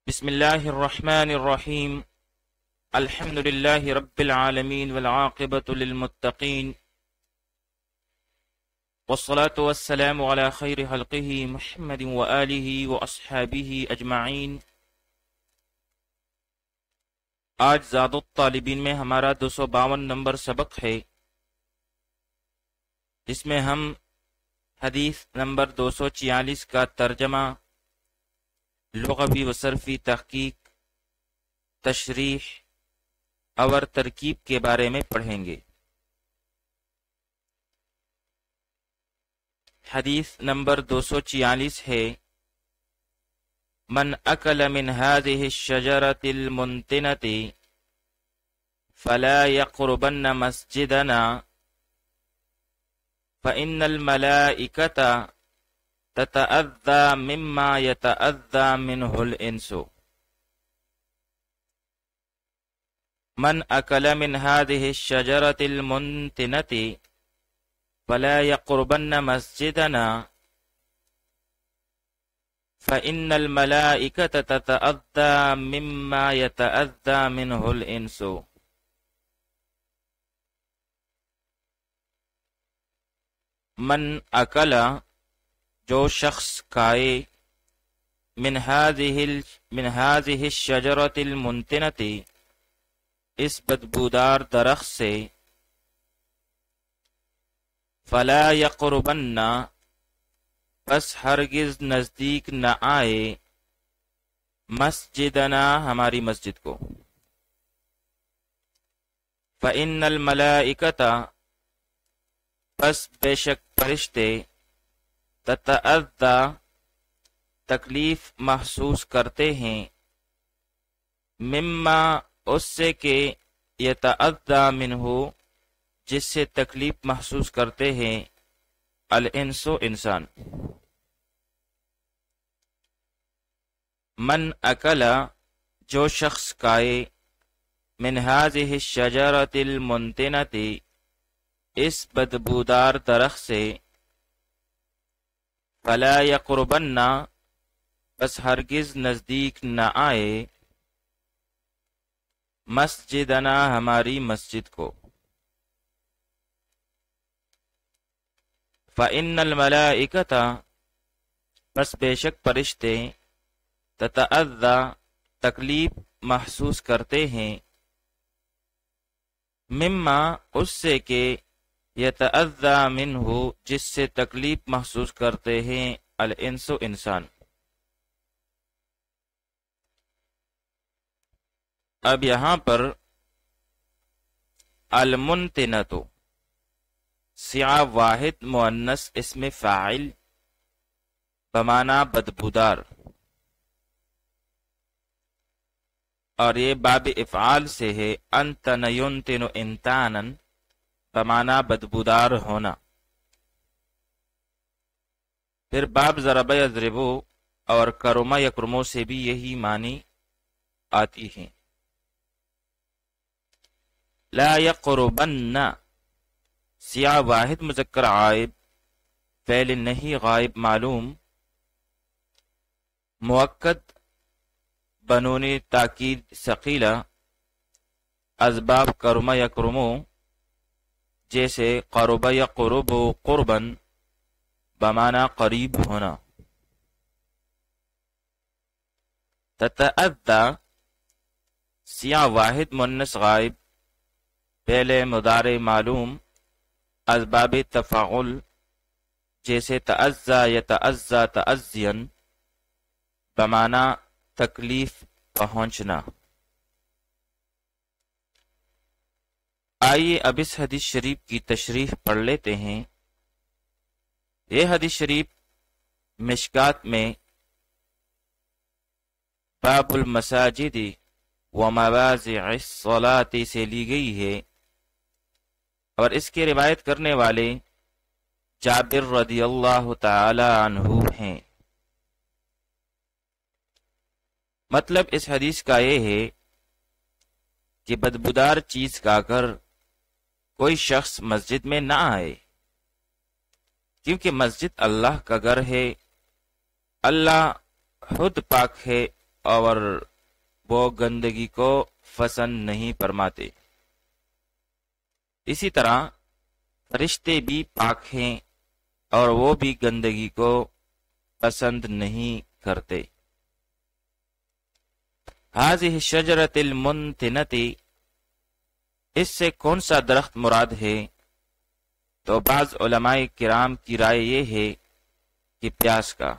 بسم اللہ الرحمن الرحیم الحمد للہ رب العالمین والعاقبۃ للمتقین والصلاة والسلام علی خیر خلقہ محمد وآلہ واصحابہ اجمعین۔ آج زاد الطالبین میں ہمارا 252 نمبر سبق ہے، جس میں ہم حدیث نمبر 246 کا ترجمہ، لغوی و صرفی تحقیق، تشریح اور ترکیب کے بارے میں پڑھیں گے۔ حدیث نمبر 246 ہے: من اکل من هذه الشجرة المنتنة فلا يقربن مسجدنا فإن الملائكة تتأذى مما يتأذى منه الإنس۔ من أكل من هذه الشجرة المنتنة فلا يقربن مسجدنا فإن الملائكة تتأذى مما يتأذى منه الإنس۔ من أكل، جو شخص کھائے، من هذه الشجرة المنتنة، اس بدبودار درخت سے، فلا يقربن، بس ہرگز نزدیک نہ آئے، مسجدنا، ہماری مسجد کو، فإن الملائکۃ، بس بے شک فرشتے، تتأذى، تکلیف محسوس کرتے ہیں، مما، اس سے کہ، یتأذى منہ، جس سے تکلیف محسوس کرتے ہیں، الانس، انسان۔ من اکل، جو شخص کھائے، من هذه الشجرة المنتنة، اس بدبودار درخت سے، فلا يقربن، بس ہرگز نزدیک نہ آئے، مسجدنا، ہماری مسجد کو، فإن الملائکۃ، بس بے شک فرشتے، تتأذى، تکلیف محسوس کرتے ہیں، مما، اس سے کہ، یتأذى منہ، جس سے تکلیف محسوس کرتے ہیں، الانس، انسان۔ اب یہاں پر المنتنۃ، سیاہ واحد مؤنث اسم فاعل بمعنی بدبودار، اور یہ باب افعال سے ہے، انتن ینتن انتانا، بمعنی بدبودار ہونا۔ پھر باب ضرب یضرب اور کرم یکرم سے بھی یہی معنی آتی ہیں۔ لا یقربن، سیاہ واحد مذکر عائب، فعل نہیں غائب معلوم، مؤکد بنون تاکید ثقیلہ، اسباب کرم یکرم، جیسے قرب یقرب قربا، بمعنی قریب ہونا۔ تتأذى، سیاہ واحد مؤنث غائب، فعل مضارع معلوم، اسباب تفاعل، جیسے تأذى یتأذى تأذیا، بمعنی تکلیف پہنچنا۔ آئیے اب اس حدیث شریف کی تشریح پڑھ لیتے ہیں۔ یہ حدیث شریف مشکات میں باب المساجد ومواضع الصلاة سے لی گئی ہے، اور اس کے روایت کرنے والے جابر رضی اللہ تعالی عنہ ہیں۔ مطلب اس حدیث کا یہ ہے کہ بدبودار چیز کھا کر کوئی شخص مسجد میں نہ آئے، کیونکہ مسجد اللہ کا گھر ہے، اللہ خود پاک ہے اور وہ گندگی کو پسند نہیں فرماتے۔ اسی طرح فرشتے بھی پاک ہیں اور وہ بھی گندگی کو پسند نہیں کرتے۔ هذه الشجرة المنتنة، اس سے کون سا درخت مراد ہے؟ تو بعض علماء کرام کی رائے یہ ہے کہ پیاز کا،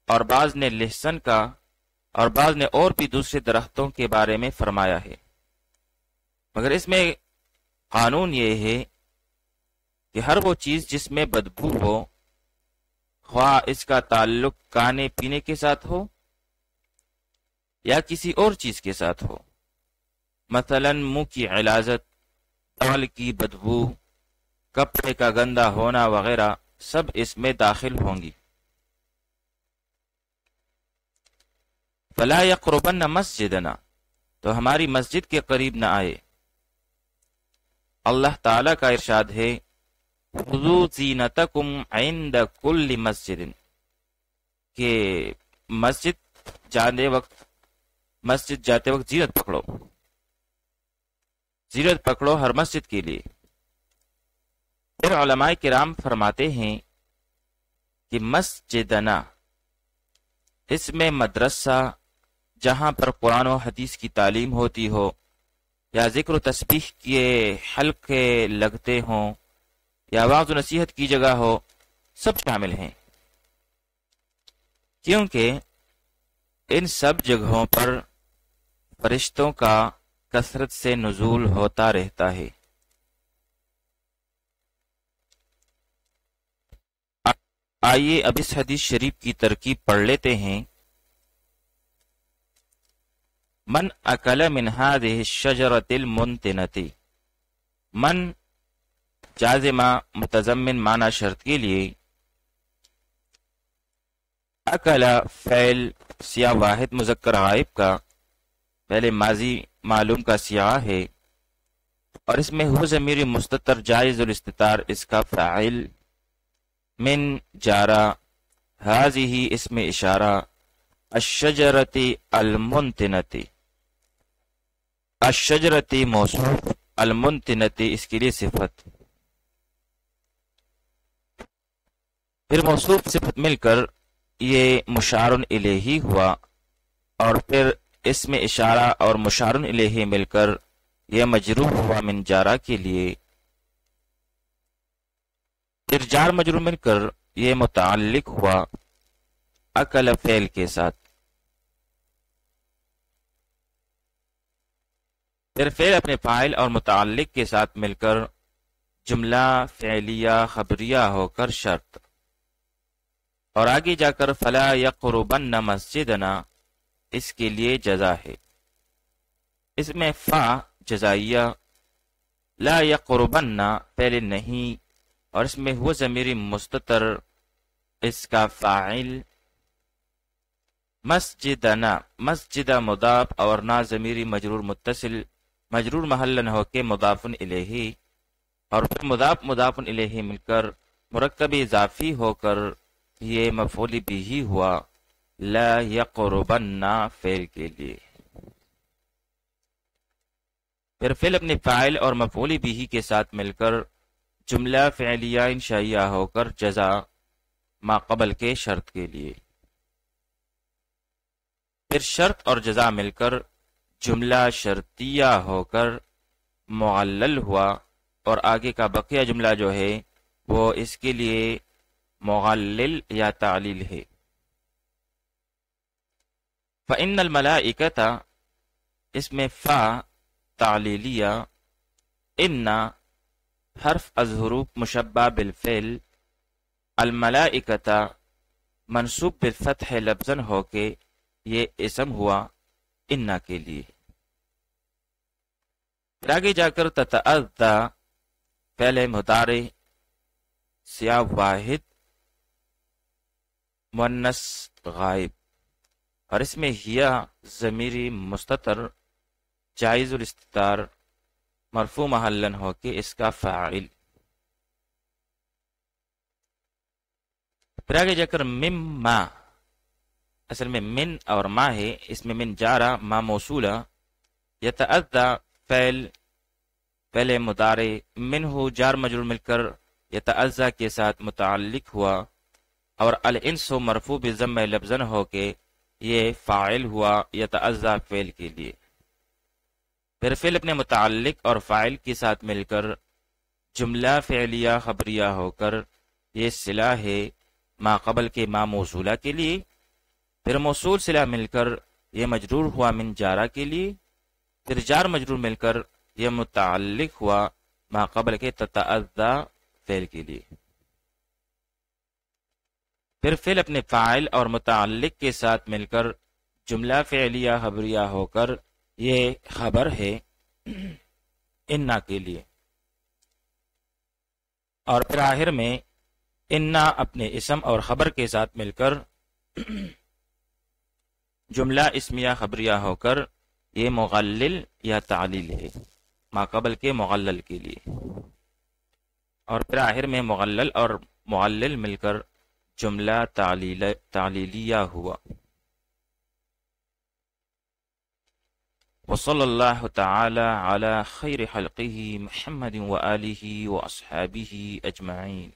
اور بعض نے لہسن کا، اور بعض نے اور بھی دوسرے درختوں کے بارے میں فرمایا ہے۔ مگر اس میں قانون یہ ہے کہ ہر وہ چیز جس میں بدبو ہو، خواہ اس کا تعلق کھانے پینے کے ساتھ ہو یا کسی اور چیز کے ساتھ ہو، مثلا منہ کی علازت، بال کی بدبو، کپڑے کا گندا ہونا وغیرہ، سب اس میں داخل ہوں گی۔ فلا یقربن مسجدنا، تو ہماری مسجد کے قریب نہ آئے۔ اللہ تعالیٰ کا ارشاد ہے خذوا زینتکم عند کل مسجد، کہ مسجد جاتے وقت زینت پکڑو، زینت پکڑو ہر مسجد کے لیے۔ پھر علماء کرام فرماتے ہیں کہ مسجدنا، اس میں مدرسہ جہاں پر قرآن و حدیث کی تعلیم ہوتی ہو یا ذکر و تسبیح کے حلقے لگتے ہوں یا وعظ و نصیحت کی جگہ ہو، سب شامل ہیں، کیونکہ ان سب جگہوں پر فرشتوں کا کثرت سے نزول ہوتا رہتا ہے۔ آئیے اب اس حدیث شریف کی ترکیب پڑھ لیتے ہیں۔ من اکل من هذه الشجرة المنتنة، من جازمہ متضمن معنی شرط کے لیے، اکل فعل سیاہ واحد مذکر غائب کا، پہلے ماضی معلوم کا سیاہ ہے، اور اس میں ہو ضمیر مستتر جائز الاستتار اس کا فاعل، من جارہ، هذه اسم اشارہ، الشجرة المنتنة، الشجرة موصوف، المنتنة اس کے لیے صفت۔ پھر موصوف صفت مل کر یہ مشار الیہ ہوا، اور پھر اس میں اشارہ اور مشار الیہ مل کر یہ مجرور ہوا من جارہ کے لیے، پھر جار مجرور مل کر یہ متعلق ہوا اکل فعل کے ساتھ، پھر فعل اپنے فاعل اور متعلق کے ساتھ مل کر جملہ فعلیہ خبریہ ہو کر شرط، اور آگے جا کر فلا یقربن مسجدنا اس کے لیے جزا ہے۔ اس میں فا جزائیہ، لا یقربن پہلے نہیں، اور اس میں ہوا ضمیر مستتر اس کا فاعل، مسجدنا مسجدہ مضاف اور نا ضمیری مجرور متصل، مجرور محلن ہو کے مضاف الیہ، اور پھر مضاف الیہ مل کر مرکب اضافی ہو کر یہ مفعول بھی ہوا لا یقربن فعل کے لیے، پھر فعل اپنے فاعل اور مفعول بھی کے ساتھ مل کر جملہ فعلیہ انشائیہ ہو کر جزا ما قبل کے شرط کے لیے، پھر شرط اور جزا مل کر جملہ شرطیہ ہو کر معلل ہوا، اور آگے کا بقیہ جملہ جو ہے وہ اس کے لیے معلل یا تعلیل ہے۔ فَإِنَّ الْمَلَائِكَةَ اس میں فا تعلیلیہ، ان حرف از حروف مشبہ بالفعل، الملائکۃ منصوب بالفتح لفظاً ہو کے یہ اسم ہوا انا کے لیے۔ پھر آگے جا کر تتعذى پہلے مضارع سیاہ واحد مؤنث غائب، اور اس میں ہیا ضمیری مستتر جائز الاستتار مرفوع محلن ہو کے اس کا فاعل۔ پھر آگے جا کر مما اصل میں من اور ما ہے، اس میں من جارا ما موصولہ، یتعذا فعل پہلے مضارع، من ہو جار مجرور مل کر یتعذا کے ساتھ متعلق ہوا، اور الانس ہو مرفوع بضم لفظن ہو کے یہ فاعل ہوا یتعذا فعل کے لیے۔ پھر فعل اپنے متعلق اور فاعل کے ساتھ مل کر جملہ فعلیہ خبریہ ہو کر یہ صلہ ہے ما قبل کے ما موصولہ کے لیے، پھر موصول صلہ مل کر یہ مجرور ہوا من جارہ کے لیے، پھر جار مجرور مل کر یہ متعلق ہوا ما قبل کے تتعذا فعل کے لیے۔ پھر فعل اپنے فاعل اور متعلق کے ساتھ مل کر جملہ فعلیہ خبریہ ہو کر یہ خبر ہے انا کے لیے، اور پھر آخر میں انا اپنے اسم اور خبر کے ساتھ مل کر جملہ اسمیہ خبریہ ہو کر یہ مغلل یا تعلیل ہے ما قبل کے مغلل کے لیے، اور پھر آخر میں مغلل اور معلل مل کر جملہ تعلیلیہ ہوا۔ وصلی اللہ تعالی علی خیر خلقہ محمد وآلہ واصحابہ اجمعین۔